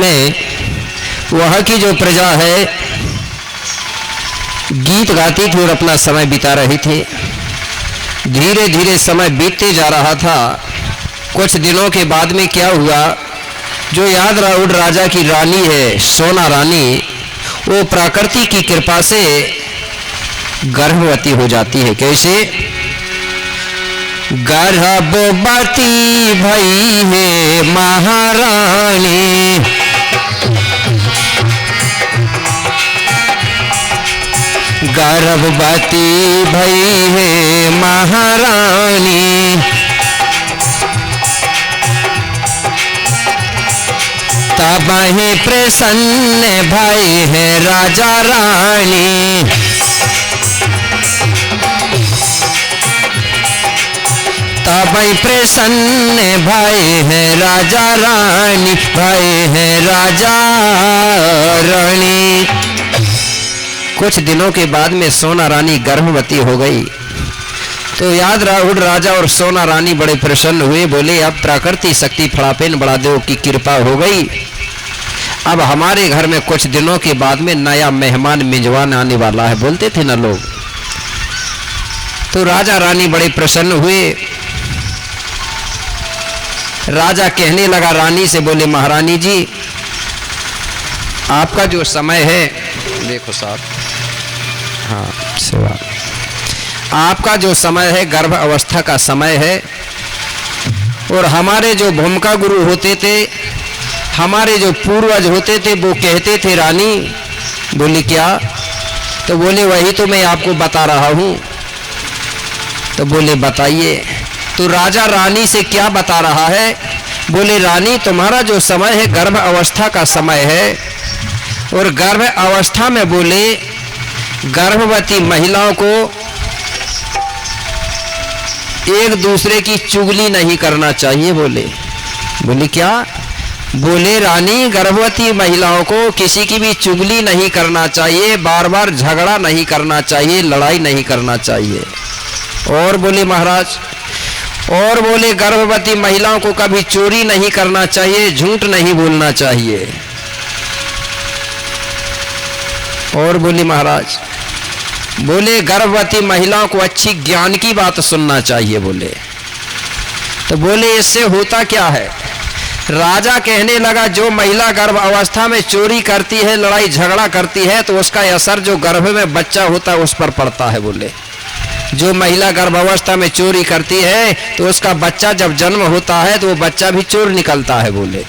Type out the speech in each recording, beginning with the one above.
में वहाँ की जो प्रजा है गीत गाती थी और अपना समय बिता रही थी। धीरे धीरे समय बीतते जा रहा था। कुछ दिनों के बाद में क्या हुआ, जो यादराउड राजा की रानी है सोना रानी, वो प्रकृति की कृपा से गर्भवती हो जाती है। कैसे? गर्भवती भई है महारानी, गर्भवती भई है महारानी, तब ही प्रसन्न भई है राजा रानी, तब ही प्रसन्न भई है राजा रानी, भई है राजा रानी। कुछ दिनों के बाद में सोना रानी गर्भवती हो गई। तो यादराउड राजा और सोना रानी बड़े प्रसन्न हुए, बोले अब प्रकृति शक्ति फड़ापेन बड़ादेव की कृपा हो गई, अब हमारे घर में कुछ दिनों के बाद में नया मेहमान मेजबान आने वाला है, बोलते थे ना लोग। तो राजा रानी बड़े प्रसन्न हुए। राजा कहने लगा रानी से, बोले महारानी जी आपका जो समय है, देखो साहब, हाँ सेवा, आपका जो समय है गर्भ अवस्था का समय है, और हमारे जो भूमिका गुरु होते थे, हमारे जो पूर्वज होते थे, वो कहते थे रानी। बोली क्या? तो बोले वही तो मैं आपको बता रहा हूँ। तो बोले बताइए। तो राजा रानी से क्या बता रहा है? बोले रानी तुम्हारा जो समय है गर्भ अवस्था का समय है, और गर्भ अवस्था में बोले गर्भवती महिलाओं को एक दूसरे की चुगली नहीं करना चाहिए। बोले क्या? बोले रानी गर्भवती महिलाओं को किसी की भी चुगली नहीं करना चाहिए, बार बार झगड़ा नहीं करना चाहिए, लड़ाई नहीं करना चाहिए। और बोले महाराज, और बोले गर्भवती महिलाओं को कभी चोरी नहीं करना चाहिए, झूठ नहीं बोलना चाहिए। और बोले महाराज, बोले गर्भवती महिलाओं को अच्छी ज्ञान की बात सुनना चाहिए। बोले तो बोले इससे होता क्या है? राजा कहने लगा जो महिला गर्भ अवस्था में चोरी करती है, लड़ाई झगड़ा करती है, तो उसका असर जो गर्भ में बच्चा होता है उस पर पड़ता है। बोले जो महिला गर्भ अवस्था में चोरी करती है तो उसका बच्चा जब जन्म होता है तो वो बच्चा भी चोर निकलता है। बोले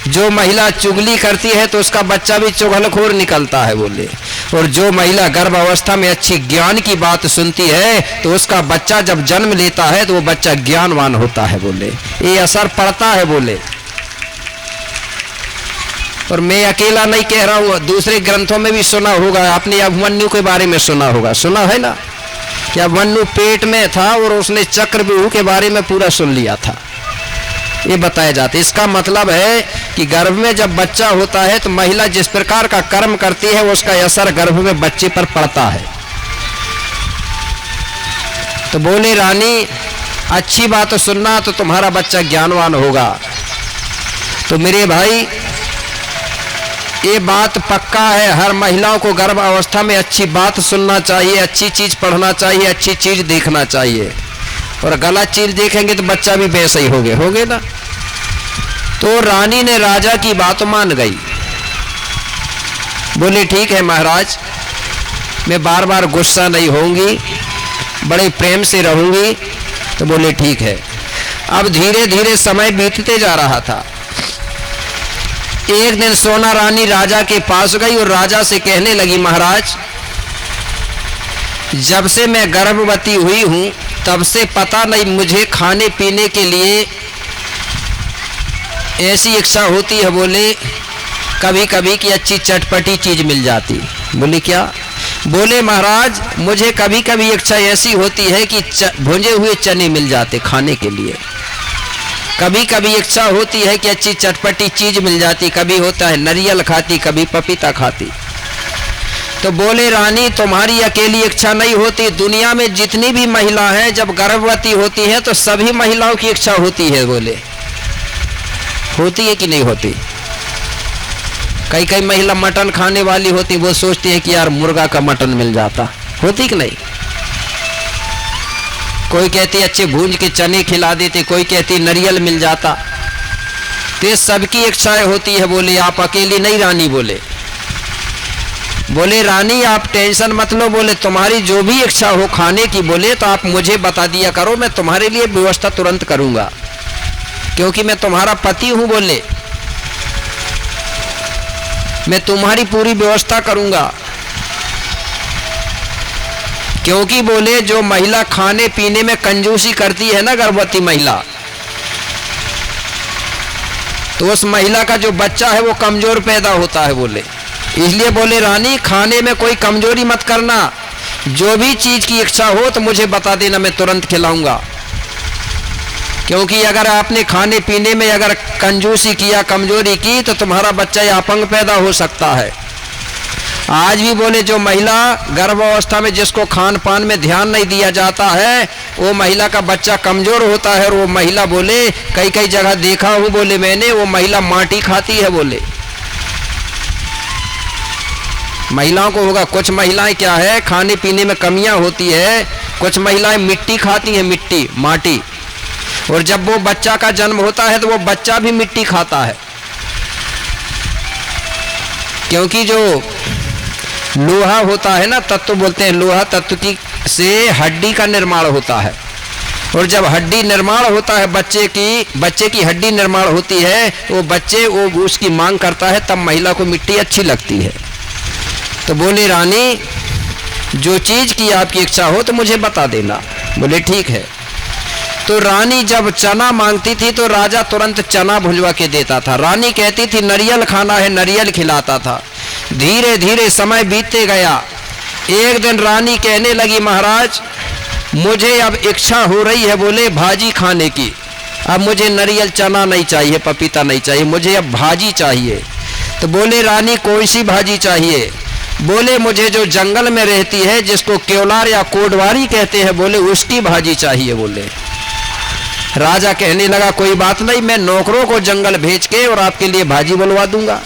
जो महिला चुगली करती है तो उसका बच्चा भी चुगलखोर निकलता है। बोले और जो महिला गर्भ अवस्था में अच्छी ज्ञान की बात सुनती है तो उसका बच्चा जब जन्म लेता है तो वो बच्चा ज्ञानवान होता है। बोले ये असर पड़ता है। बोले और मैं अकेला नहीं कह रहा हूँ, दूसरे ग्रंथों में भी सुना होगा आपने, अभिमन्यु के बारे में सुना होगा, सुना है ना कि अभिमन्यु पेट में था और उसने चक्रव्यूह के बारे में पूरा सुन लिया था, ये बताया जाता है। इसका मतलब है कि गर्भ में जब बच्चा होता है तो महिला जिस प्रकार का कर्म करती है उसका असर गर्भ में बच्चे पर पड़ता है। तो बोले रानी अच्छी बात सुनना तो तुम्हारा बच्चा ज्ञानवान होगा। तो मेरे भाई ये बात पक्का है, हर महिलाओं को गर्भ अवस्था में अच्छी बात सुनना चाहिए, अच्छी चीज पढ़ना चाहिए, अच्छी चीज देखना चाहिए, और गलत चीज देखेंगे तो बच्चा भी वैसा ही होगे ना। तो रानी ने राजा की बात मान गई, बोले ठीक है महाराज, मैं बार बार गुस्सा नहीं होंगी, बड़े प्रेम से रहूंगी। तो बोले ठीक है। अब धीरे धीरे समय बीतते जा रहा था। एक दिन सोना रानी राजा के पास गई और राजा से कहने लगी महाराज जब से मैं गर्भवती हुई हूं तब से पता नहीं मुझे खाने पीने के लिए ऐसी इच्छा होती है, बोले कभी कभी की अच्छी चटपटी चीज मिल जाती। बोले क्या? बोले महाराज मुझे कभी कभी इच्छा ऐसी होती है कि भुंजे हुए चने मिल जाते खाने के लिए, कभी कभी इच्छा होती है कि अच्छी चटपटी चीज मिल जाती, कभी होता है नारियल खाती, कभी पपीता खाती। तो बोले रानी तुम्हारी अकेली इच्छा नहीं होती, दुनिया में जितनी भी महिला हैं जब गर्भवती होती हैं तो सभी महिलाओं की इच्छा होती है। बोले होती है कि नहीं होती? कई कई महिला मटन खाने वाली होती, वो सोचती है कि यार मुर्गा का मटन मिल जाता, होती कि नहीं। कोई कहती अच्छे भूंज के चने खिला देते, कोई कहती नारियल मिल जाता। तो ये सबकी इच्छाएं होती है। बोले आप अकेली नहीं रानी। बोले रानी आप टेंशन मत लो, बोले तुम्हारी जो भी इच्छा हो खाने की, बोले तो आप मुझे बता दिया करो, मैं तुम्हारे लिए व्यवस्था तुरंत करूंगा, क्योंकि मैं तुम्हारा पति हूं। बोले मैं तुम्हारी पूरी व्यवस्था करूंगा, क्योंकि बोले जो महिला खाने पीने में कंजूसी करती है ना, गर्भवती महिला, तो उस महिला का जो बच्चा है वो कमजोर पैदा होता है। बोले इसलिए बोले रानी खाने में कोई कमजोरी मत करना, जो भी चीज की इच्छा हो तो मुझे बता देना, मैं तुरंत खिलाऊंगा। क्योंकि अगर आपने खाने पीने में अगर कंजूसी किया, कमजोरी की, तो तुम्हारा बच्चा अपंग पैदा हो सकता है। आज भी बोले जो महिला गर्भावस्था में जिसको खान पान में ध्यान नहीं दिया जाता है, वो महिला का बच्चा कमजोर होता है। और वो महिला बोले कई कई जगह देखा हूं, बोले मैंने, वो महिला माटी खाती है। बोले महिलाओं को होगा, कुछ महिलाएं क्या है खाने पीने में कमियां होती है, कुछ महिलाएं मिट्टी खाती हैं, मिट्टी माटी, और जब वो बच्चा का जन्म होता है तो वो बच्चा भी मिट्टी खाता है। क्योंकि जो लोहा होता है ना, तत्व बोलते हैं, लोहा तत्व की से हड्डी का निर्माण होता है, और जब हड्डी निर्माण होता है बच्चे की हड्डी निर्माण होती है, वो बच्चे वो उसकी मांग करता है, तब महिला को मिट्टी अच्छी लगती है। तो बोले रानी जो चीज की आपकी इच्छा हो तो मुझे बता देना। बोले ठीक है। तो रानी जब चना मांगती थी तो राजा तुरंत चना भुजवा के देता था। रानी कहती थी नारियल खाना है, नारियल खिलाता था। धीरे धीरे समय बीतते गया। एक दिन रानी कहने लगी महाराज मुझे अब इच्छा हो रही है, बोले भाजी खाने की, अब मुझे नारियल चना नहीं चाहिए, पपीता नहीं चाहिए, मुझे अब भाजी चाहिए। तो बोले रानी कौन सी भाजी चाहिए? बोले मुझे जो जंगल में रहती है जिसको केवलार या कोडवारी कहते हैं, बोले उसकी भाजी चाहिए। बोले राजा कहने लगा कोई बात नहीं, मैं नौकरों को जंगल भेज के और आपके लिए भाजी बुलवा दूंगा।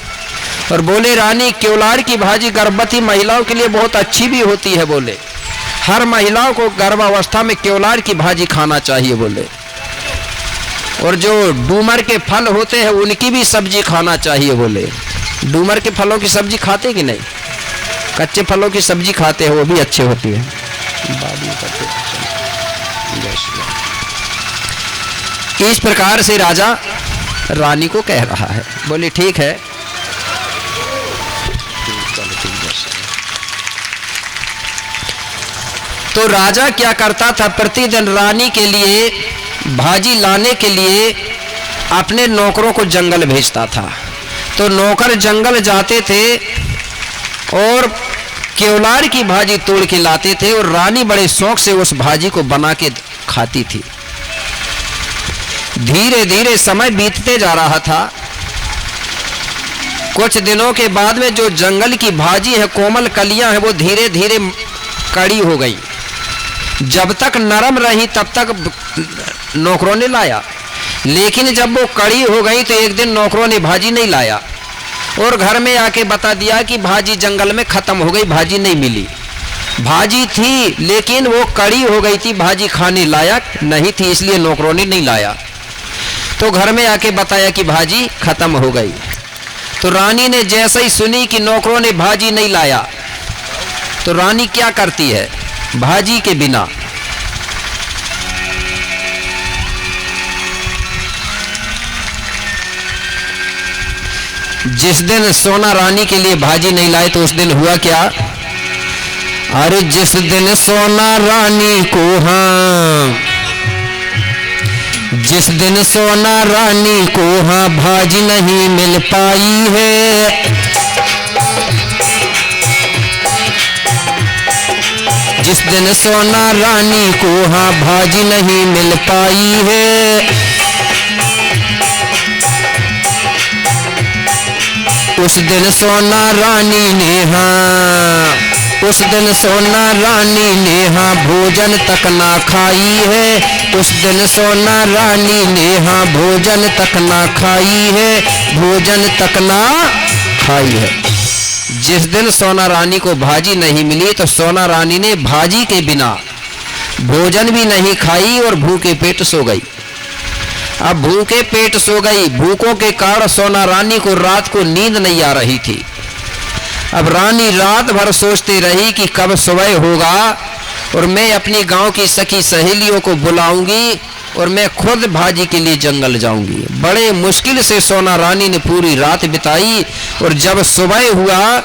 और बोले रानी केवलार की भाजी गर्भवती महिलाओं के लिए बहुत अच्छी भी होती है। बोले हर महिलाओं को गर्भावस्था में केवलार की भाजी खाना चाहिए। बोले और जो डूमर के फल होते हैं उनकी भी सब्जी खाना चाहिए। बोले डूमर के फलों की सब्जी खाते कि नहीं? कच्चे फलों की सब्जी खाते हैं, वो भी अच्छे होती है। इस प्रकार से राजा रानी को कह रहा है। बोले ठीक है। तो राजा क्या करता था, प्रतिदिन रानी के लिए भाजी लाने के लिए अपने नौकरों को जंगल भेजता था। तो नौकर जंगल जाते थे और केवलार की भाजी तोड़ के लाते थे, और रानी बड़े शौक से उस भाजी को बना के खाती थी। धीरे धीरे समय बीतते जा रहा था। कुछ दिनों के बाद में जो जंगल की भाजी है, कोमल कलियां हैं, वो धीरे धीरे कड़ी हो गई। जब तक नरम रही तब तक नौकरों ने लाया, लेकिन जब वो कड़ी हो गई तो एक दिन नौकरों ने भाजी नहीं लाया और घर में आके बता दिया कि भाजी जंगल में खत्म हो गई, भाजी नहीं मिली। भाजी थी लेकिन वो कड़ी हो गई थी, भाजी खाने लायक नहीं थी, इसलिए नौकरों ने नहीं लाया। तो घर में आके बताया कि भाजी खत्म हो गई। तो रानी ने जैसे ही सुनी कि नौकरों ने भाजी नहीं लाया, तो रानी क्या करती है, भाजी के बिना जिस दिन सोना रानी के लिए भाजी नहीं लाए तो उस दिन हुआ क्या? अरे जिस दिन सोना रानी को, हाँ जिस दिन सोना रानी को हाँ भाजी नहीं मिल पाई है, जिस दिन सोना रानी को हाँ भाजी नहीं मिल पाई है, उस दिन सोना रानी ने हाँ, उस दिन सोना रानी ने हाँ भोजन तक ना खाई है, उस दिन सोना रानी ने हाँ भोजन तक ना खाई है, भोजन तक ना खाई है। जिस दिन सोना रानी को भाजी नहीं मिली तो सोना रानी ने भाजी के बिना भोजन भी नहीं खाई और भूखे पेट सो गई। अब भूखे पेट सो गई, भूखों के कारण सोना रानी को रात को नींद नहीं आ रही थी। अब रानी रात भर सोचती रही कि कब सुबह होगा और मैं अपनी गांव की सखी सहेलियों को बुलाऊंगी और मैं खुद भाजी के लिए जंगल जाऊंगी। बड़े मुश्किल से सोना रानी ने पूरी रात बिताई और जब सुबह हुआ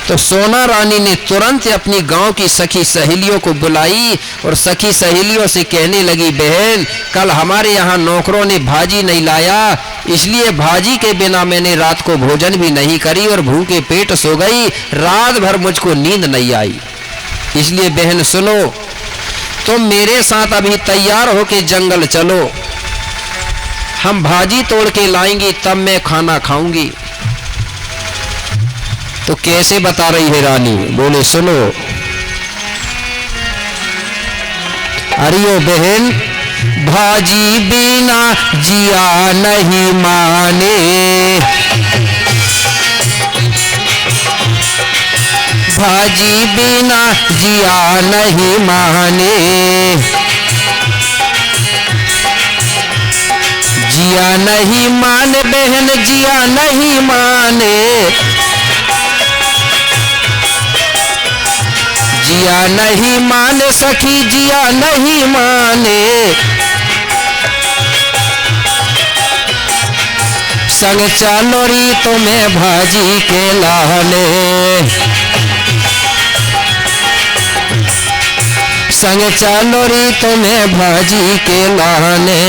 तो सोना रानी ने तुरंत अपनी गांव की सखी सहेलियों को बुलाई और सखी सहेलियों से कहने लगी, बहन कल हमारे यहाँ नौकरों ने भाजी नहीं लाया, इसलिए भाजी के बिना मैंने रात को भोजन भी नहीं करी और भूखे पेट सो गई। रात भर मुझको नींद नहीं आई, इसलिए बहन सुनो, तुम मेरे साथ अभी तैयार होके जंगल चलो, हम भाजी तोड़ के लाएंगे तब मैं खाना खाऊंगी। तो कैसे बता रही है रानी? बोले सुनो, अरियो बहन भाजी बिना जिया नहीं माने, भाजी बिना जिया नहीं माने, जिया नहीं माने बहन जिया नहीं माने, जिया नहीं माने सखी जिया नहीं माने, संग चलो री तुम्हें भाजी के लाने, संग चलो री तुम्हें भाजी के लाने,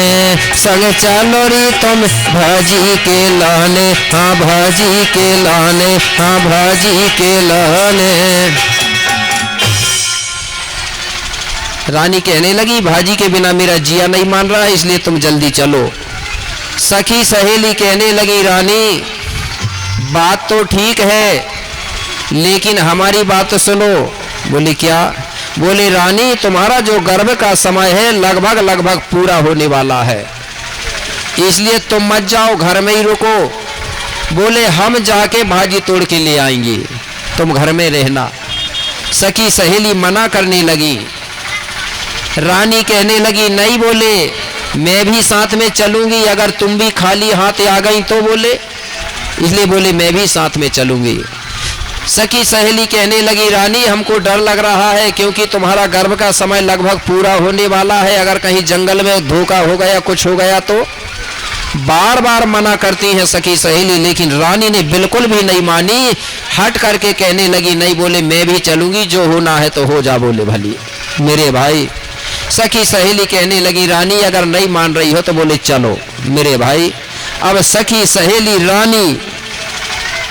संग चलो री तुम भाजी के लाने, हाँ भाजी के लाने, हाँ भाजी के लाने। रानी कहने लगी, भाजी के बिना मेरा जिया नहीं मान रहा है, इसलिए तुम जल्दी चलो। सखी सहेली कहने लगी, रानी बात तो ठीक है लेकिन हमारी बात तो सुनो। बोले क्या? बोले रानी तुम्हारा जो गर्भ का समय है लगभग पूरा होने वाला है, इसलिए तुम मत जाओ, घर में ही रुको। बोले हम जाके भाजी तोड़ के ले आएंगे, तुम घर में रहना। सखी सहेली मना करने लगी। रानी कहने लगी, नहीं बोले मैं भी साथ में चलूंगी, अगर तुम भी खाली हाथ आ गई तो। बोले इसलिए बोले मैं भी साथ में चलूंगी। सखी सहेली कहने लगी, रानी हमको डर लग रहा है क्योंकि तुम्हारा गर्भ का समय लगभग पूरा होने वाला है, अगर कहीं जंगल में धोखा हो गया कुछ हो गया तो। बार बार मना करती है सखी सहेली, लेकिन रानी ने बिल्कुल भी नहीं मानी, हट करके कहने लगी, नहीं बोले मैं भी चलूंगी, जो होना है तो हो जा। बोले भली मेरे भाई। सखी सहेली कहने लगी, रानी अगर नहीं मान रही हो तो बोले चलो मेरे भाई। अब सखी सहेली रानी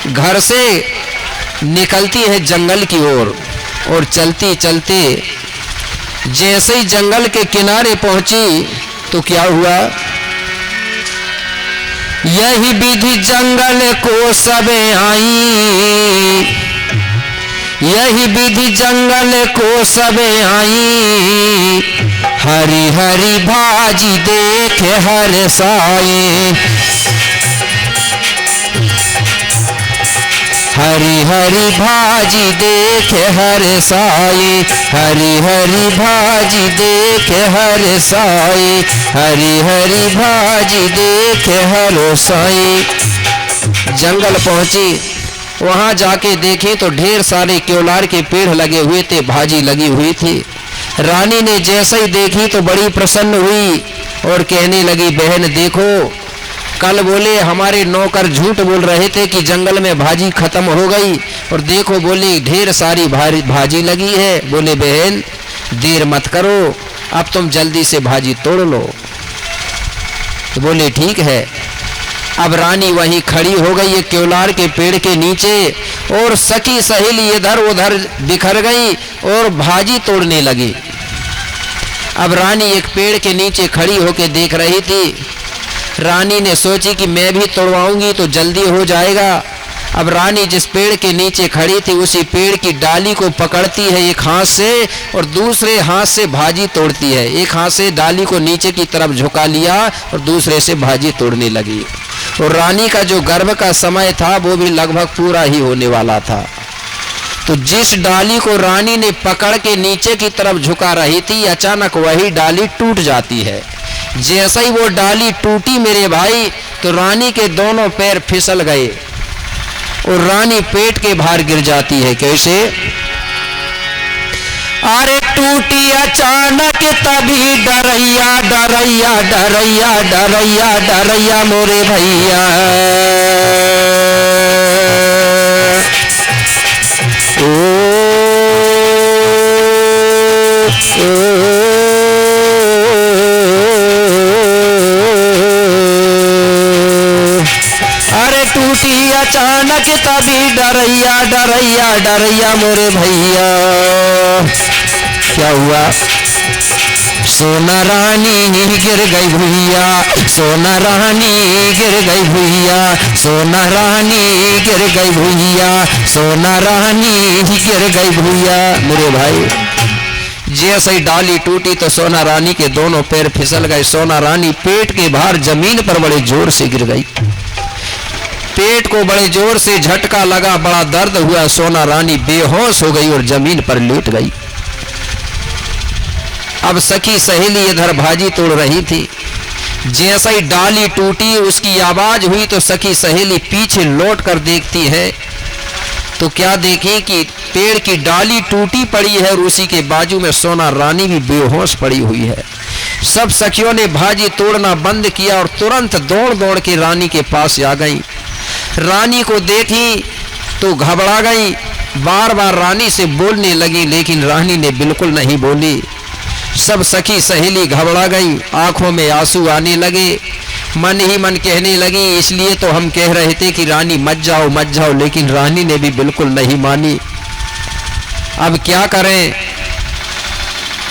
घर से निकलती है जंगल की ओर और चलती चलते जैसे ही जंगल के किनारे पहुंची तो क्या हुआ? यही विधि जंगल को सब आई, यही विधि जंगल को सब आई, हरी हरी भाजी देखे हर साए, हरी हरी भाजी देखे हर साए, हरी हरी भाजी देखे हर साए, हरी हरी भाजी देखे हर साए। जंगल पहुंची, वहां जाके देखे तो ढेर सारे केवलार के पेड़ लगे हुए थे, भाजी लगी हुई थी। रानी ने जैसे ही देखी तो बड़ी प्रसन्न हुई और कहने लगी, बहन देखो कल बोले हमारे नौकर झूठ बोल रहे थे कि जंगल में भाजी खत्म हो गई, और देखो बोले ढेर सारी भाजी लगी है। बोले बहन देर मत करो, अब तुम जल्दी से भाजी तोड़ लो। तो बोले ठीक है। अब रानी वहीं खड़ी हो गई एक केवलार के पेड़ के नीचे और सखी सहेली इधर उधर बिखर गई और भाजी तोड़ने लगी। अब रानी एक पेड़ के नीचे खड़ी होकर देख रही थी। रानी ने सोची कि मैं भी तोड़वाऊंगी तो जल्दी हो जाएगा। अब रानी जिस पेड़ के नीचे खड़ी थी उसी पेड़ की डाली को पकड़ती है एक हाथ से और दूसरे हाथ से भाजी तोड़ती है। एक हाथ से डाली को नीचे की तरफ झुका लिया और दूसरे से भाजी तोड़ने लगी। और रानी का जो गर्भ का समय था वो भी लगभग पूरा ही होने वाला था। तो जिस डाली को रानी ने पकड़ के नीचे की तरफ झुका रही थी, अचानक वही डाली टूट जाती है। जैसे ही वो डाली टूटी मेरे भाई, तो रानी के दोनों पैर फिसल गए और रानी पेट के बाहर गिर जाती है। कैसे? अरे टूटी अचानक तभी डरैया डरैया डरैया डरैया डरैया मोरे भैया। अरे टूटी अचानक तभी डरैया डरैया डरैया मोरे भैया। क्या हुआ? सोना रानी गिर गई भैया, सोना रानी गिर गई भैया, सोना रानी गिर गई भैया, सोना रानी गिर गई भैया। मेरे भाई, जैसे ही डाली टूटी तो सोना रानी के दोनों पैर फिसल गए। सोना रानी पेट के बाहर जमीन पर बड़े जोर से गिर गई। पेट को बड़े जोर से झटका लगा, बड़ा दर्द हुआ। सोना रानी बेहोश हो गई और जमीन पर लेट गई। अब सखी सहेली इधर भाजी तोड़ रही थी। जैसे ही डाली टूटी, उसकी आवाज हुई तो सखी सहेली पीछे लौट कर देखती है तो क्या देखें कि पेड़ की डाली टूटी पड़ी है और उसी के बाजू में सोना रानी भी बेहोश पड़ी हुई है। सब सखियों ने भाजी तोड़ना बंद किया और तुरंत दौड़ दौड़ के रानी के पास आ गई। रानी को देखी तो घबरा गई, बार बार रानी से बोलने लगी, लेकिन रानी ने बिल्कुल नहीं बोली। सब सखी सहेली घबरा गई, आंखों में आंसू आने लगे, मन ही मन कहने लगी, इसलिए तो हम कह रहे थे कि रानी मत जाओ, लेकिन रानी ने भी बिल्कुल नहीं मानी। अब क्या करें?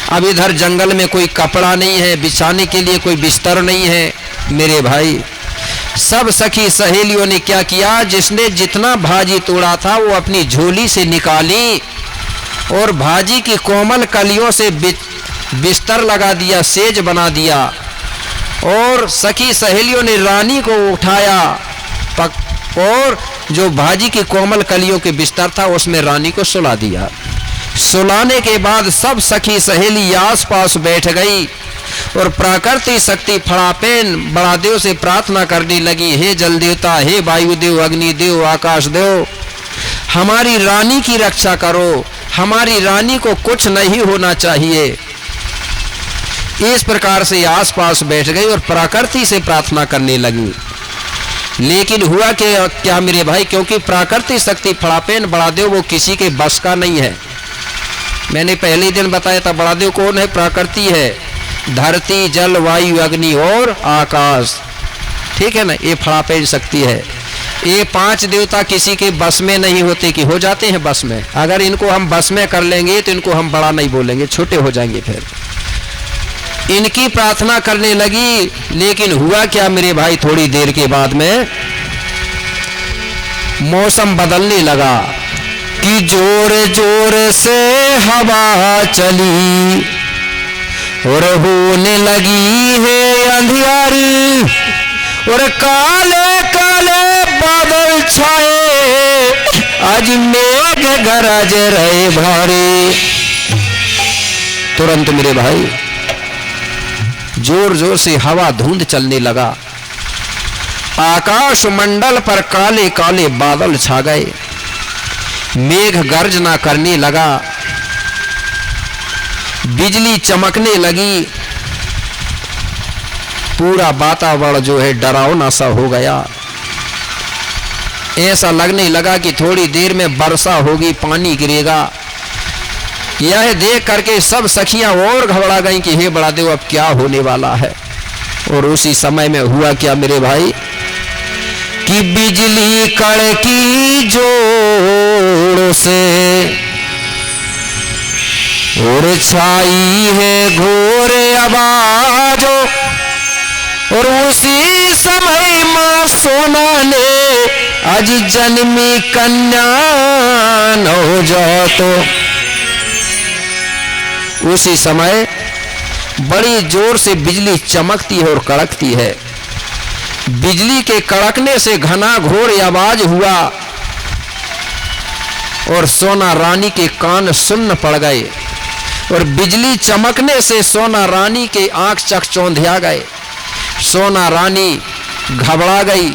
अब इधर जंगल में कोई कपड़ा नहीं है, बिछाने के लिए कोई बिस्तर नहीं है। मेरे भाई, सब सखी सहेलियों ने क्या किया, जिसने जितना भाजी तोड़ा था वो अपनी झोली से निकाली और भाजी की कोमल कलियों से बिस्तर लगा दिया, सेज बना दिया। और सखी सहेलियों ने रानी को उठाया और जो भाजी की कोमल कलियों के बिस्तर था उसमें रानी को सुला दिया। सुलाने के बाद सब सखी सहेली आस पास बैठ गई और प्राकृतिक शक्ति फड़ापेन बड़ादेव से प्रार्थना करने लगी, हे जल देवता, हे वायुदेव, अग्निदेव, आकाश देव, हमारी रानी की रक्षा करो, हमारी रानी को कुछ नहीं होना चाहिए। इस प्रकार से आसपास बैठ गई और प्रकृति से प्रार्थना करने लगी। लेकिन हुआ क्या मेरे भाई, क्योंकि प्राकृतिक शक्ति फड़ापेन बड़ादेव वो किसी के बस का नहीं है। मैंने पहले दिन बताया था, बड़ादेव कौन है? प्रकृति है, धरती, जल, वायु, अग्नि और आकाश, ठीक है ना। ये फड़ापेन शक्ति है। ये 5 देवता किसी के बस में नहीं होते कि हो जाते हैं बस में। अगर इनको हम बस में कर लेंगे तो इनको हम बड़ा नहीं बोलेंगे, छोटे हो जाएंगे। फिर इनकी प्रार्थना करने लगी, लेकिन हुआ क्या मेरे भाई, थोड़ी देर के बाद में मौसम बदलने लगा कि जोर जोर से हवा चली और होने लगी है अंधियारी और काले काले बादल छाए, आज मेघ गरज रहे भारी। तुरंत मेरे भाई जोर जोर से हवा धुंध चलने लगा। आकाश मंडल पर काले काले बादल छा गए, मेघ गर्जना करने लगा, बिजली चमकने लगी, पूरा वातावरण जो है डरावना सा हो गया। ऐसा लगने लगा कि थोड़ी देर में वर्षा होगी, पानी गिरेगा। यह देख करके सब सखियां और घबरा गईं कि हे बड़ादेव, अब क्या होने वाला है। और उसी समय में हुआ क्या मेरे भाई कि बिजली कड़की जोर से और छाई है घोर आवाज, और उसी समय मां सोना ने आज जन्मी कन्या नवजात। उसी समय बड़ी जोर से बिजली चमकती है और कड़कती है। बिजली के कड़कने से घना घोर आवाज हुआ और सोना रानी के कान सुन्न पड़ गए, और बिजली चमकने से सोना रानी के आंख चकचौंधिया गए। सोना रानी घबरा गई।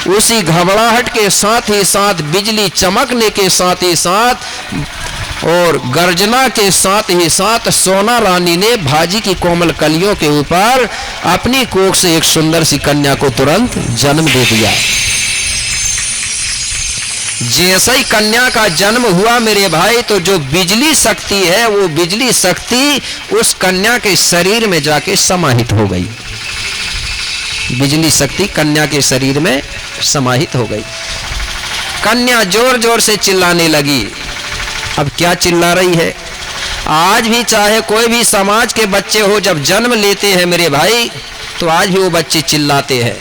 उसी घबराहट के साथ ही साथ, बिजली चमकने के साथ ही साथ और गर्जना के साथ ही साथ सोना रानी ने भाजी की कोमल कलियों के ऊपर अपनी कोख से एक सुंदर सी कन्या को तुरंत जन्म दे दिया। जैसे ही कन्या का जन्म हुआ मेरे भाई, तो जो बिजली शक्ति है वो बिजली शक्ति उस कन्या के शरीर में जाके समाहित हो गई। बिजली शक्ति कन्या के शरीर में समाहित हो गई। कन्या जोर जोर से चिल्लाने लगी। अब क्या चिल्ला रही है? आज भी चाहे कोई भी समाज के बच्चे हो, जब जन्म लेते हैं मेरे भाई, तो आज भी वो बच्चे चिल्लाते हैं।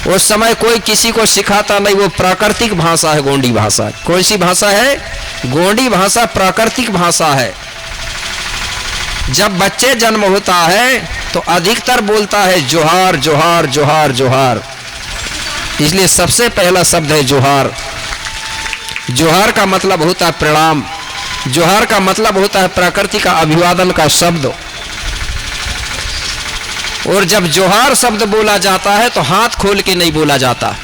उस समय कोई किसी को सिखाता नहीं, वो प्राकृतिक भाषा है, गोंडी भाषा। कौन सी भाषा है? गोंडी भाषा प्राकृतिक भाषा है। जब बच्चे जन्म होता है तो अधिकतर बोलता है जोहार जोहार जोहार जोहार, इसलिए सबसे पहला शब्द है जोहार। जोहार का मतलब होता है प्रणाम। जोहार का मतलब होता है प्रकृति का अभिवादन का शब्द। और जब जोहार शब्द बोला जाता है तो हाथ खोल के नहीं बोला जाता।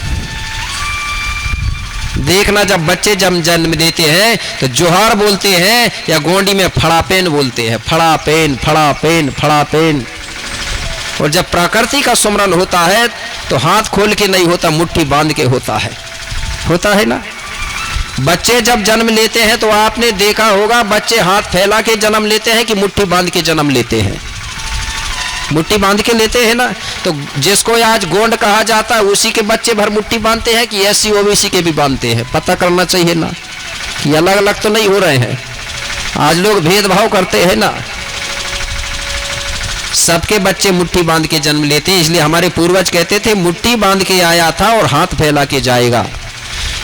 देखना, जब बच्चे जन्म देते हैं तो जोहार बोलते हैं, या गोंडी में फड़ापेन बोलते हैं, फड़ापेन फड़ापेन फड़ापेन। और जब प्रकृति का सुमरन होता है तो हाथ खोल के नहीं होता, मुट्ठी बांध के होता है ना। बच्चे जब जन्म लेते हैं तो आपने देखा होगा, बच्चे हाथ फैला के जन्म लेते हैं कि मुट्ठी बांध के जन्म लेते हैं? मुट्ठी बांध के लेते हैं ना। तो जिसको आज गोंड कहा जाता है उसी के बच्चे भर मुट्ठी बांधते हैं कि एससी ओबीसी के भी बांधते हैं? पता करना चाहिए ना कि अलग अलग तो नहीं हो रहे हैं। आज लोग भेदभाव करते हैं ना। सबके बच्चे मुट्ठी बांध के जन्म लेते हैं। इसलिए हमारे पूर्वज कहते थे मुट्ठी बांध के आया था और हाथ फैला के जाएगा।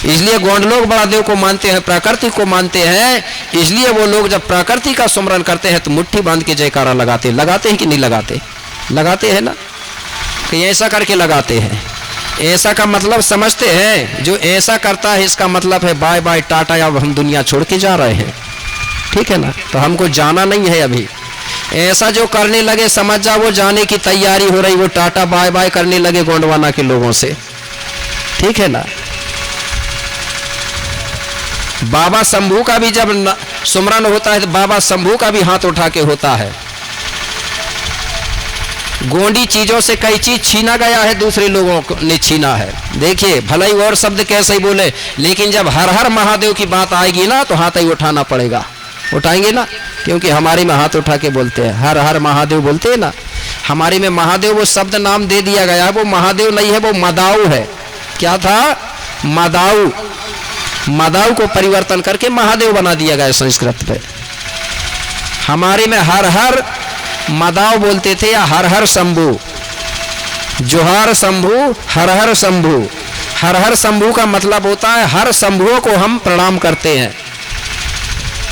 इसलिए गोंड लोग बड़ा देव को मानते हैं, प्रकृति को मानते हैं। इसलिए वो लोग जब प्रकृति का सुमरन करते हैं तो मुट्ठी बांध के जयकारा लगाते हैं कि नहीं लगाते? लगाते हैं ना। कि ऐसा करके लगाते हैं। ऐसा का मतलब समझते हैं? जो ऐसा करता है इसका मतलब है बाय बाय टाटा, अब हम दुनिया छोड़ के जा रहे हैं। ठीक है ना। तो हमको जाना नहीं है अभी। ऐसा जो करने लगे समझ जा वो जाने की तैयारी हो रही, वो टाटा बाय बाय करने लगे गोंडवाना के लोगों से। ठीक है ना। बाबा शंभू का भी जब सुमरन होता है तो बाबा शंभू का भी हाथ उठा के होता है। गोंडी चीजों से कई चीज छीना गया है, दूसरे लोगों ने छीना है। देखिए भले ही और शब्द कैसे ही बोले, लेकिन जब हर हर महादेव की बात आएगी ना तो हाथ ही उठाना पड़ेगा। उठाएंगे ना, क्योंकि हमारे में हाथ उठा के बोलते हैं, हर हर महादेव बोलते हैं ना। हमारे में महादेव वो शब्द नाम दे दिया गया, वो महादेव नहीं है, वो मदाऊ है। क्या था? मदाऊ। मदाऊ को परिवर्तन करके महादेव बना दिया गया संस्कृत पे। हमारे में हर हर मदाऊ बोलते थे, या हर हर शंभू। जोहार शंभू, हर हर शंभू। हर हर शंभू का मतलब होता है हर शंभुओं को हम प्रणाम करते हैं,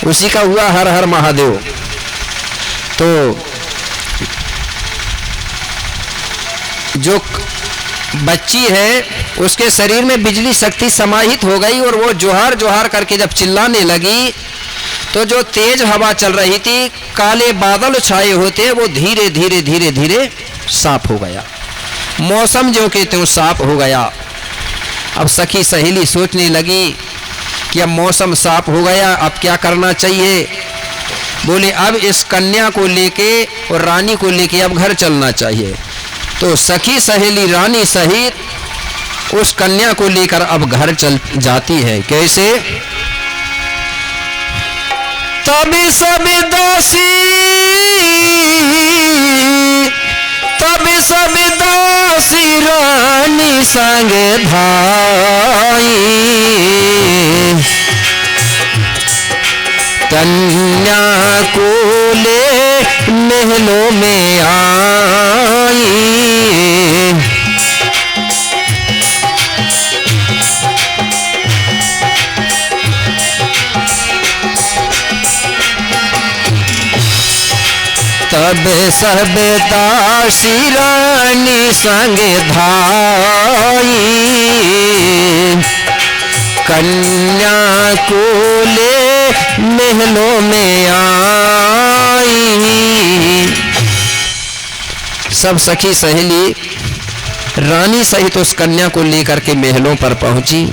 उसी का हुआ हर हर महादेव। तो जो बच्ची है उसके शरीर में बिजली शक्ति समाहित हो गई, और वो जोहार जोहार करके जब चिल्लाने लगी तो जो तेज हवा चल रही थी, काले बादल छाए होते, वो धीरे धीरे धीरे धीरे साफ हो गया। मौसम जो के त्यों साफ हो गया। अब सखी सहेली सोचने लगी कि अब मौसम साफ हो गया, अब क्या करना चाहिए। बोले अब इस कन्या को लेके और रानी को लेके अब घर चलना चाहिए। तो सखी सहेली रानी सहित उस कन्या को लेकर अब घर चल जाती है। कैसे? तभी सभी दासी, तभी सभी दासी रानी संगे भाई, कन्या को ले महलों में आई। तब सब दासी रानी संग धाई, कन्या को ले महलों में आई। सब सखी सहेली रानी सहित उस कन्या को लेकर के महलों पर पहुंची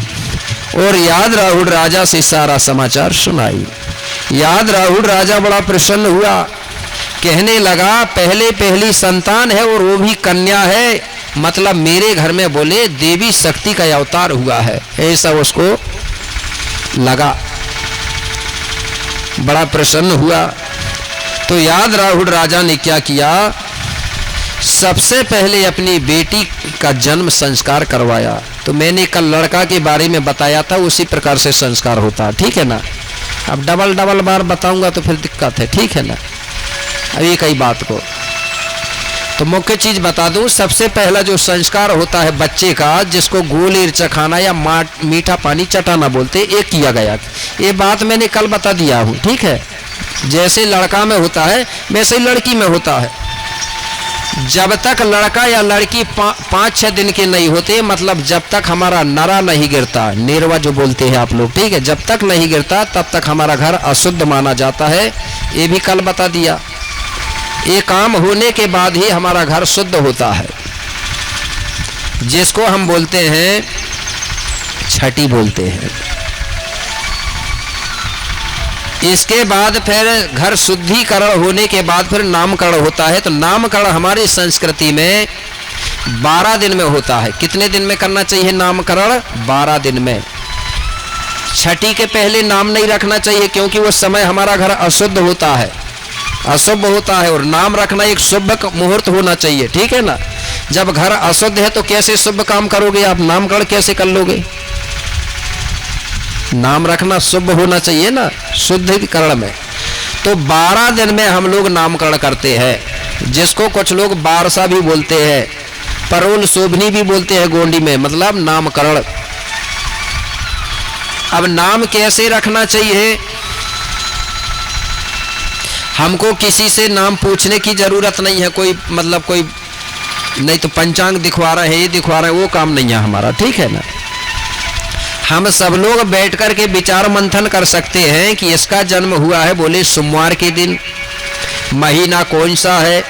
और याद राहुल राजा से सारा समाचार सुनाई। याद राहुल राजा बड़ा प्रसन्न हुआ, कहने लगा पहले पहली संतान है और वो भी कन्या है, मतलब मेरे घर में बोले देवी शक्ति का अवतार हुआ है, ऐसा उसको लगा, बड़ा प्रसन्न हुआ। तो याद राहुल राजा ने क्या किया, सबसे पहले अपनी बेटी का जन्म संस्कार करवाया। तो मैंने कल लड़का के बारे में बताया था, उसी प्रकार से संस्कार होता है, ठीक है ना। अब डबल बार बताऊंगा तो फिर दिक्कत है, ठीक है ना। अब एक ही बात को तो मुख्य चीज बता दूं, सबसे पहला जो संस्कार होता है बच्चे का, जिसको गोलेर चखाना या मीठा पानी चटाना बोलते, एक किया गया। ये बात मैंने कल बता दिया हूं, ठीक है। जैसे लड़का में होता है वैसे ही लड़की में होता है। जब तक लड़का या लड़की 5-6 दिन के नहीं होते, मतलब जब तक हमारा नरा नहीं गिरता, नेरवा जो बोलते हैं आप लोग, ठीक है, जब तक नहीं गिरता तब तक हमारा घर अशुद्ध माना जाता है। ये भी कल बता दिया। ये काम होने के बाद ही हमारा घर शुद्ध होता है, जिसको हम बोलते हैं छठी बोलते हैं। इसके बाद फिर घर शुद्धिकरण होने के बाद फिर नामकरण होता है। तो नामकरण हमारी संस्कृति में 12 दिन में होता है। कितने दिन में करना चाहिए नामकरण? 12 दिन में। छठी के पहले नाम नहीं रखना चाहिए, क्योंकि वो समय हमारा घर अशुद्ध होता है, अशुभ होता है, और नाम रखना एक शुभ मुहूर्त होना चाहिए, ठीक है ना। जब घर अशुद्ध है तो कैसे शुभ काम करोगे आप? नामकरण कैसे कर लोगे? नाम रखना शुभ होना चाहिए ना, शुद्धिकरण में। तो 12 दिन में हम लोग नामकरण करते हैं, जिसको कुछ लोग बारसा भी बोलते हैं, परोल शोभनी भी बोलते हैं गोंडी में, मतलब नामकरण। अब नाम कैसे रखना चाहिए? हमको किसी से नाम पूछने की जरूरत नहीं है, कोई मतलब कोई नहीं तो पंचांग दिखवा रहे हैं, ये दिखवा रहे हैं, वो काम नहीं है हमारा, ठीक है ना। हम सब लोग बैठ कर के विचार मंथन कर सकते हैं कि इसका जन्म हुआ है बोले सोमवार के दिन, महीना कौन सा है,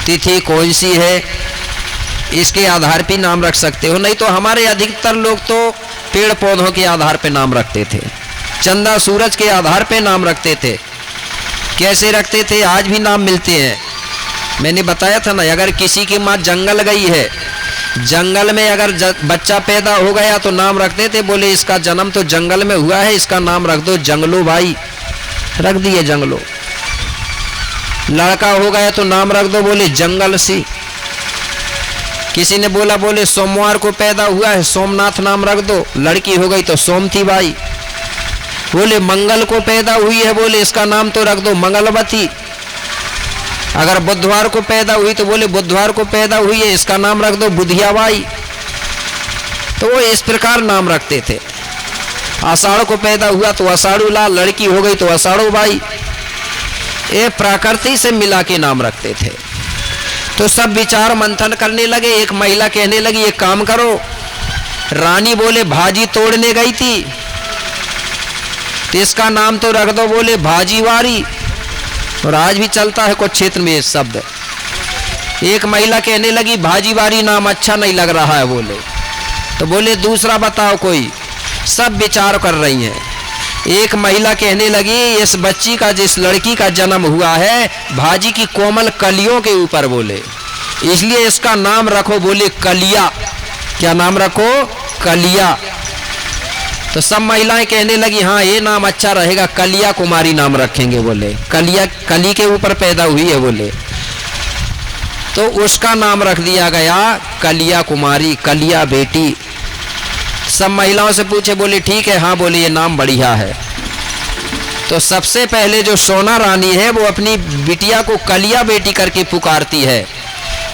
तिथि कौन सी है, इसके आधार पर नाम रख सकते हो। नहीं तो हमारे अधिकतर लोग तो पेड़ पौधों के आधार पर नाम रखते थे, चंदा सूरज के आधार पर नाम रखते थे। कैसे रखते थे? आज भी नाम मिलते हैं। मैंने बताया था ना, अगर किसी की माँ जंगल गई है, जंगल में अगर बच्चा पैदा हो गया तो नाम रखते थे, बोले इसका जन्म तो जंगल में हुआ है, इसका नाम रख दो जंगलो भाई, रख दिए जंगलो। लड़का हो गया तो नाम रख दो बोले जंगल सी। किसी ने बोला बोले सोमवार को पैदा हुआ है, सोमनाथ नाम रख दो। लड़की हो गई तो सोमती बाई। बोले मंगल को पैदा हुई है, बोले इसका नाम तो रख दो मंगलवती। अगर बुधवार को पैदा हुई तो बोले बुधवार को पैदा हुई है, इसका नाम रख दो बुधियाबाई। तो वो इस प्रकार नाम रखते थे। आषाढ़ को पैदा हुआ तो आषाढ़ू लाल, लड़की हो गई तो आषाढ़ो बाई। ये प्रकृति से मिला के नाम रखते थे। तो सब विचार मंथन करने लगे। एक महिला कहने लगी एक काम करो, रानी बोले भाजी तोड़ने गई थी तो इसका नाम तो रख दो बोले भाजीवारी। और आज भी चलता है कुछ क्षेत्र में ये शब्द। एक महिला कहने लगी भाजीवारी नाम अच्छा नहीं लग रहा है बोले, तो बोले दूसरा बताओ कोई। सब विचार कर रही हैं। एक महिला कहने लगी इस बच्ची का, जिस लड़की का जन्म हुआ है, भाजी की कोमल कलियों के ऊपर बोले, इसलिए इसका नाम रखो बोले कलिया। क्या नाम रखो? कलिया। तो सब महिलाएं कहने लगी हाँ ये नाम अच्छा रहेगा, कलिया कुमारी नाम रखेंगे बोले। कलिया कली के ऊपर पैदा हुई है बोले, तो उसका नाम रख दिया गया कलिया कुमारी, कलिया बेटी। सब महिलाओं से पूछे, बोले ठीक है, हाँ बोले ये नाम बढ़िया है। तो सबसे पहले जो सोना रानी है वो अपनी बिटिया को कलिया बेटी करके पुकारती है।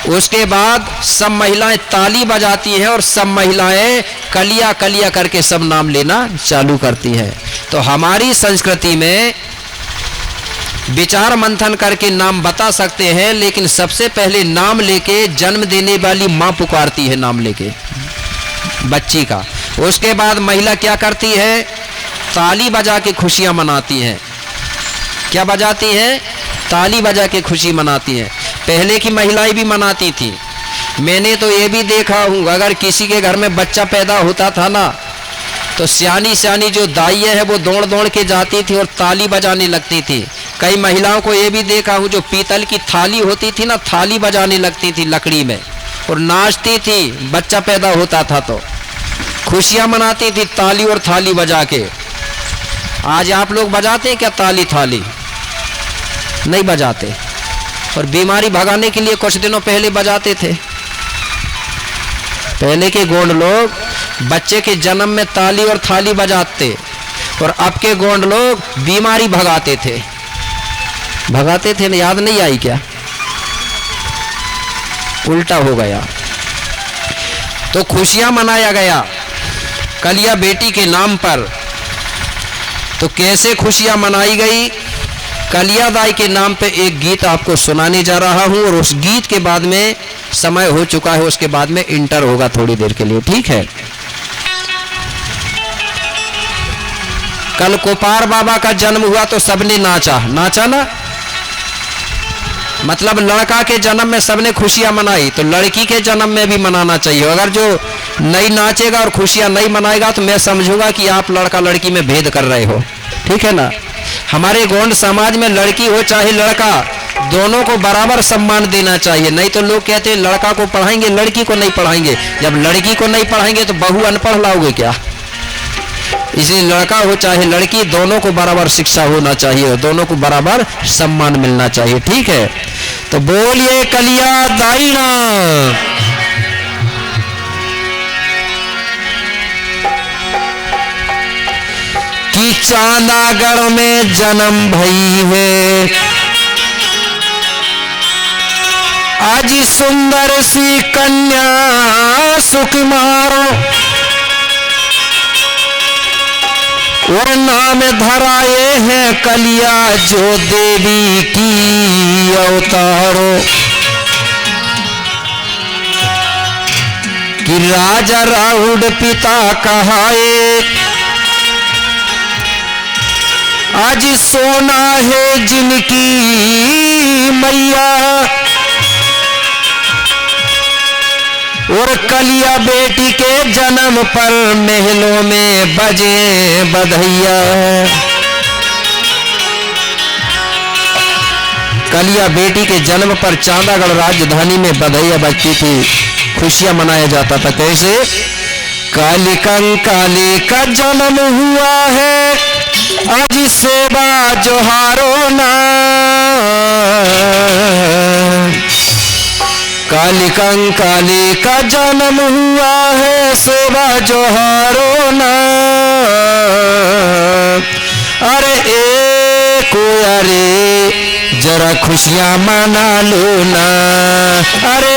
उसके बाद सब महिलाएं ताली बजाती हैं और सब महिलाएं कलिया कलिया करके सब नाम लेना चालू करती हैं। तो हमारी संस्कृति में विचार मंथन करके नाम बता सकते हैं, लेकिन सबसे पहले नाम लेके जन्म देने वाली माँ पुकारती है, नाम लेके बच्ची का। उसके बाद महिला क्या करती है, ताली बजा के खुशियां मनाती हैं। क्या बजाती हैं? ताली बजा के खुशी मनाती हैं। पहले की महिलाएं भी मनाती थी। मैंने तो ये भी देखा हूँ, अगर किसी के घर में बच्चा पैदा होता था ना, तो सियानी सियानी जो दाइयाँ हैं वो दौड़ दौड़ के जाती थी और ताली बजाने लगती थी। कई महिलाओं को ये भी देखा हूँ, जो पीतल की थाली होती थी ना, थाली बजाने लगती थी लकड़ी में और नाचती थी, बच्चा पैदा होता था तो खुशियाँ मनाती थी ताली और थाली बजा के। आज आप लोग बजाते हैं क्या ताली थाली? नहीं बजाते। और बीमारी भगाने के लिए कुछ दिनों पहले बजाते थे। पहले के गोंड लोग बच्चे के जन्म में ताली और थाली बजाते, और अब के गोंड लोग बीमारी भगाते थे। भगाते थे ना, याद नहीं आई क्या? उल्टा हो गया। तो खुशियां मनाया गया कलिया बेटी के नाम पर। तो कैसे खुशियां मनाई गई? कलिया दाई के नाम पे एक गीत आपको सुनाने जा रहा हूं, और उस गीत के बाद में समय हो चुका है, उसके बाद में इंटर होगा थोड़ी देर के लिए, ठीक है? कल कोपार बाबा का जन्म हुआ तो सबने नाचा, नाचा ना, मतलब लड़का के जन्म में सबने खुशियां मनाई, तो लड़की के जन्म में भी मनाना चाहिए। अगर जो नहीं नाचेगा और खुशियां नहीं मनाएगा तो मैं समझूंगा कि आप लड़का लड़की में भेद कर रहे हो, ठीक है ना? हमारे गोंड समाज में लड़की हो चाहे लड़का, दोनों को बराबर सम्मान देना चाहिए। नहीं तो लोग कहते हैं लड़का को पढ़ाएंगे लड़की को नहीं पढ़ाएंगे। जब लड़की को नहीं पढ़ाएंगे तो बहू अनपढ़ लाओगे क्या? इसलिए लड़का हो चाहे लड़की, दोनों को बराबर शिक्षा होना चाहिए, दोनों को बराबर सम्मान मिलना चाहिए, ठीक है? तो बोलिए कलिया दाई ना। कि चांदागढ़ में जन्म भई है आज सुंदर सी कन्या सुकुमारो, और नाम धराए हैं कलिया जो देवी की अवतारो। कि राजा राहुल पिता कहाए आज सोना है जिनकी मैया, और कलिया बेटी के जन्म पर महलों में बजे बधैया। कलिया बेटी के जन्म पर चांदागढ़ राजधानी में बधैया बजती थी, खुशियां मनाया जाता था। कैसे? काली कंकाली का जन्म हुआ है आज सेवा जोहारो ना, काली कंकाली का जन्म हुआ है सेवा जोहारो ना। अरे अरे जरा खुशियां मना लो ना, अरे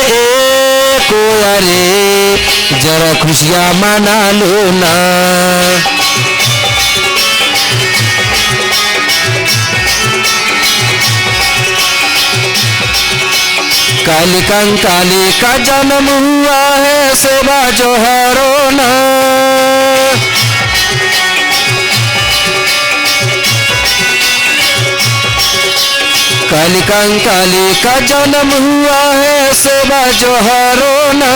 अरे जरा खुशियां मना लो ना। काली कंकाली का जन्म हुआ है सेवा जोहारो ना। काली कंकाली का जन्म हुआ है सेवा जोहारो ना।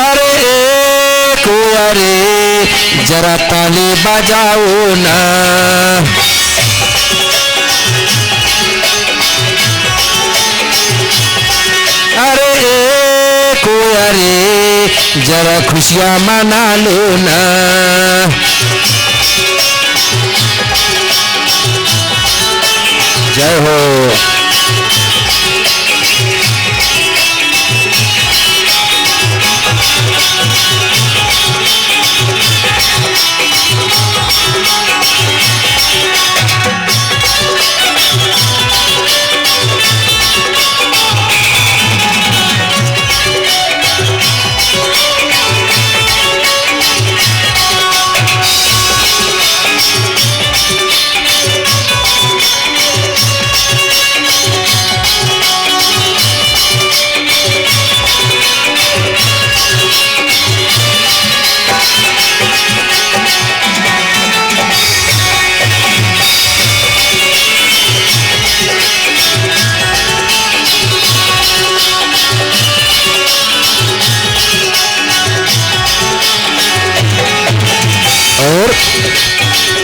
अरे जरा ताली बजाओ ना, अरे जरा खुशियां मना लो ना। जय हो।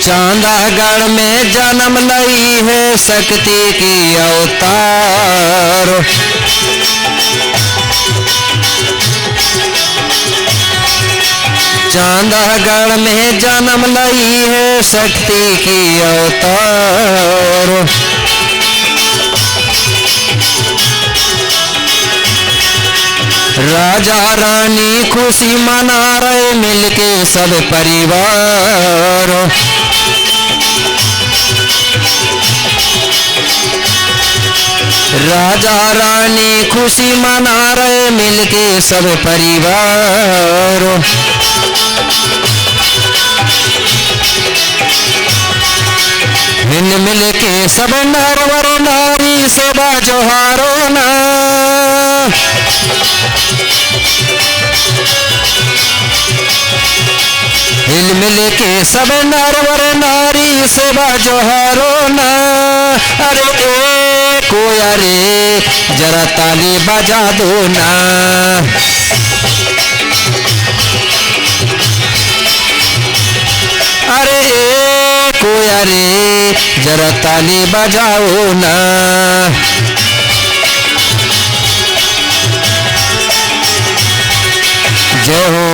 चांदागढ़ में जन्म लई है शक्ति की अवतार। चांदागढ़ में जन्म लई है शक्ति की अवतार। राजा रानी खुशी मना रहे मिलके सब परिवार। राजा रानी खुशी मना रहे मिलके सब परिवार। हिल मिल के सब नरवर नारी सेवा जोहारो ना। हिल मिल के सब नरवर नारी सेवा जोहारो ना। अरे ए कोया रे जरा ताली बजा दो ना। अरे ए कोया रे जरा ताली बजाओ ना। जय हो।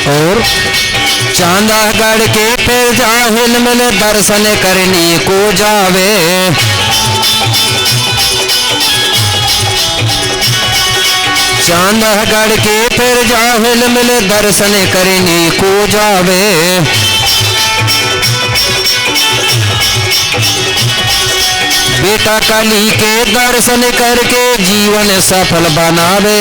और चांदागढ़ के फिर जाहिल मिल दर्शन करने को जावे। चांदागढ़ के फिर जाहिल मिल दर्शन करने को जावे। बेटा काली के दर्शन करके जीवन सफल बनावे।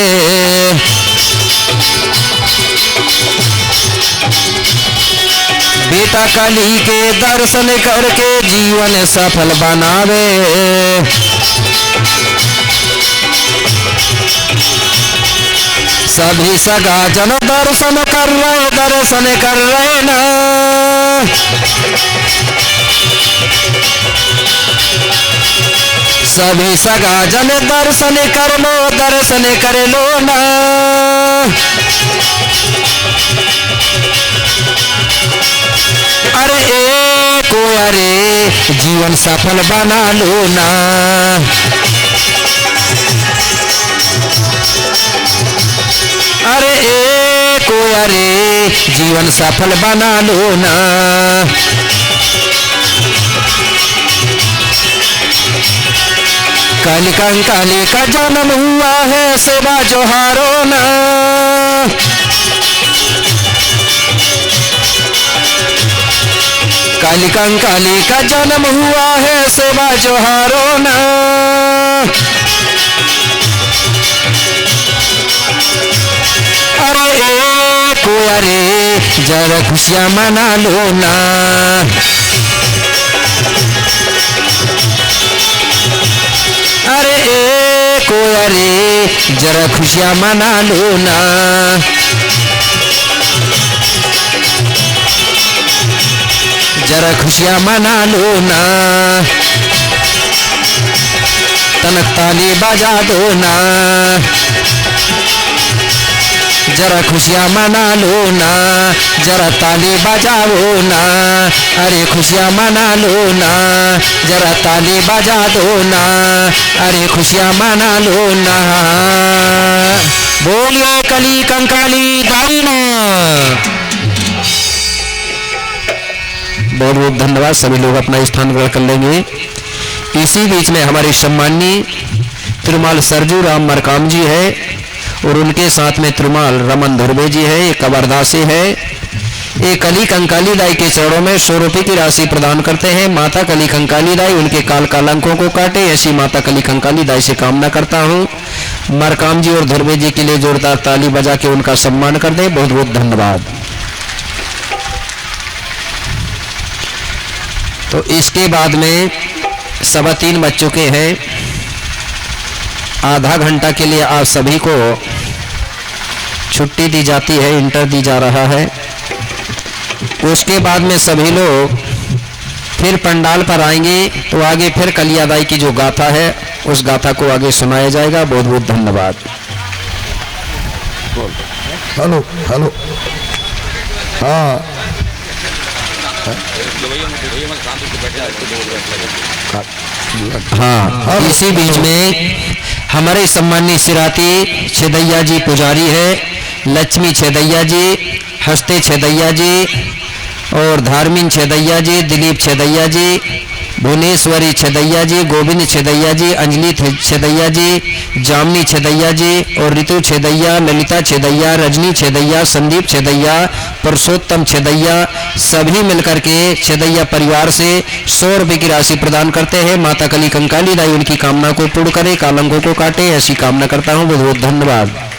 बेटा काली के दर्शन करके जीवन सफल बनावे। सभी सगा जन दर्शन कर रहे ना। सभी सगा जन दर्शन कर लो ना। अरे ए कोया रे जीवन सफल बना लो ना। अरे ए कोया रे जीवन सफल बना लो ना। काली कंकाली का जन्म हुआ है सेवा जोहारो ना। काली कंकाली का जन्म हुआ है सेवा जोहारो ना। अरे ए कोया रे जरा खुशियाँ मना लो ना। अरे ए कोया रे जरा खुशियाँ मना लो ना। जरा खुशियाँ मना लो ना। तनक ताली बजा दो ना। जरा खुशियाँ मना लो ना। जरा ताली बजाओ ना। अरे खुशियाँ मना लो ना। जरा ताली बजा दो ना। अरे खुशियाँ मना लो ना। बोलिए कली कंकाली दाई ना। बहुत बहुत धन्यवाद। सभी लोग अपना स्थान ग्रहण कर लेंगे। इसी बीच में हमारे सम्माननीय तिरुमाल सरजू राम मरकाम जी है और उनके साथ में तिरुमाल रमन धुर्वे जी है, ये कबरदासी है। ये कली कंकाली दाई के चरणों में 100 रुपये की राशि प्रदान करते हैं। माता कली कंकाली दाई उनके काल कालंकों को काटे, ऐसी माता कली कंकाली दाई से कामना करता हूँ। मरकाम जी और ध्रुवे जी के लिए जोरदार ताली बजा के उनका सम्मान कर दें। बहुत बहुत धन्यवाद। तो इसके बाद में 3:15 बज चुके हैं। आधा घंटा के लिए आप सभी को छुट्टी दी जाती है, इंटर दी जा रहा है। उसके बाद में सभी लोग फिर पंडाल पर आएंगे तो आगे फिर कलियादाई की जो गाथा है उस गाथा को आगे सुनाया जाएगा। बहुत बहुत धन्यवाद। Hello hello. हाँ हाँ, इसी बीच में हमारे सम्मानित सिराती छेदैया जी पुजारी है, लक्ष्मी छेदैया जी, हस्ते छेदैया जी और धार्मिन छेदैया जी, दिलीप छेदैया जी, भुवनेश्वरी छेदैया जी, गोविंद छेदैया जी, अंजलि छेदैया जी, जामनी छेदैया जी और ऋतु छेदैया, ललिता छेदैया, रजनी छेदैया, संदीप छेदैया, पुरुषोत्तम छेदैया सभी मिलकर के छेदैया परिवार से 100 रुपये की राशि प्रदान करते हैं। माता कली कंकाली दाई उनकी कामना को पूर्ण करे, कालंकों को काटे, ऐसी कामना करता हूँ। बहुत बहुत धन्यवाद।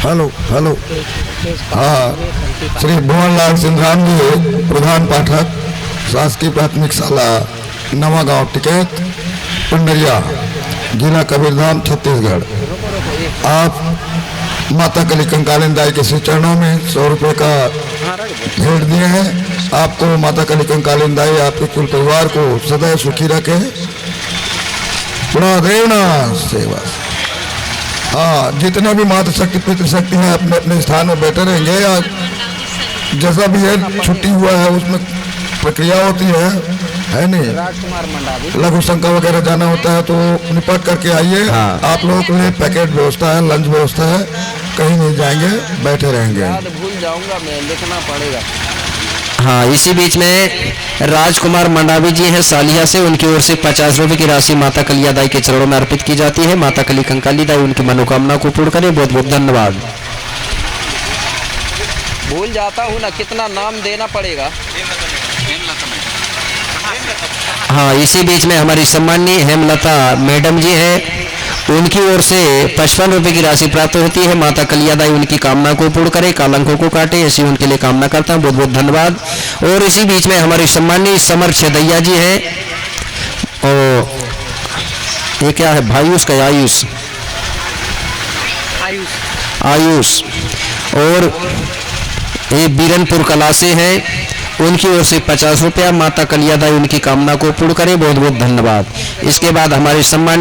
Hello hello. हाँ, श्री भुवनलाल सिंघराम जी, प्रधान पाठक, शासकीय प्राथमिक शाला नवा गांव टिकैत, पंडरिया, जिला कबीरधाम, छत्तीसगढ़। आप माता कली कंकाली दाई के श्री चरणों में 100 रुपये का भेंट दिए हैं। आपको माता कली कंकाली दाई आपके कुल परिवार को सदैव सुखी रखे। देवना सेवा। हाँ, जितने भी माता शक्ति पितृशक्ति हैं अपने अपने स्थान में बैठे रहेंगे। या जैसा भी है छुट्टी हुआ है उसमें प्रक्रिया होती है नहीं। लघु शंका वगैरह जाना होता है तो निपट करके आइए। हाँ। आप लोगों के लिए पैकेट व्यवस्था है, लंच व्यवस्था है, कहीं नहीं जाएंगे, बैठे रहेंगे। भूल जाऊंगा मैं, लिखना पड़ेगा। हाँ, इसी बीच में राजकुमार मंडावी जी हैं सालिया से, उनकी ओर से 50 रुपये की राशि माता कलिया दाई के चरणों में अर्पित की जाती है। माता कली कंकाली दाई उनकी मनोकामना को पूर्ण करे। बहुत बहुत धन्यवाद। भूल जाता हूँ ना, कितना नाम देना पड़ेगा। हाँ, इसी बीच में हमारी सम्माननीय हेमलता मैडम जी हैं, उनकी ओर से 55 रुपये की राशि प्राप्त होती है। माता कलियादाई उनकी कामना को पूर्ण करे, कालंकों को काटे, ऐसी उनके लिए कामना करता हूँ। बहुत बहुत धन्यवाद। और इसी बीच में हमारी सम्माननीय समर छेदैया जी हैं, और ये क्या है भायुष का आयुष आयुष और ये बीरनपुर कला से हैं, उनकी ओर से 50 रुपया। माता कलियादाई उनकी कामना को पूर्ण करे। बहुत बहुत धन्यवाद। इसके बाद हमारे सम्मान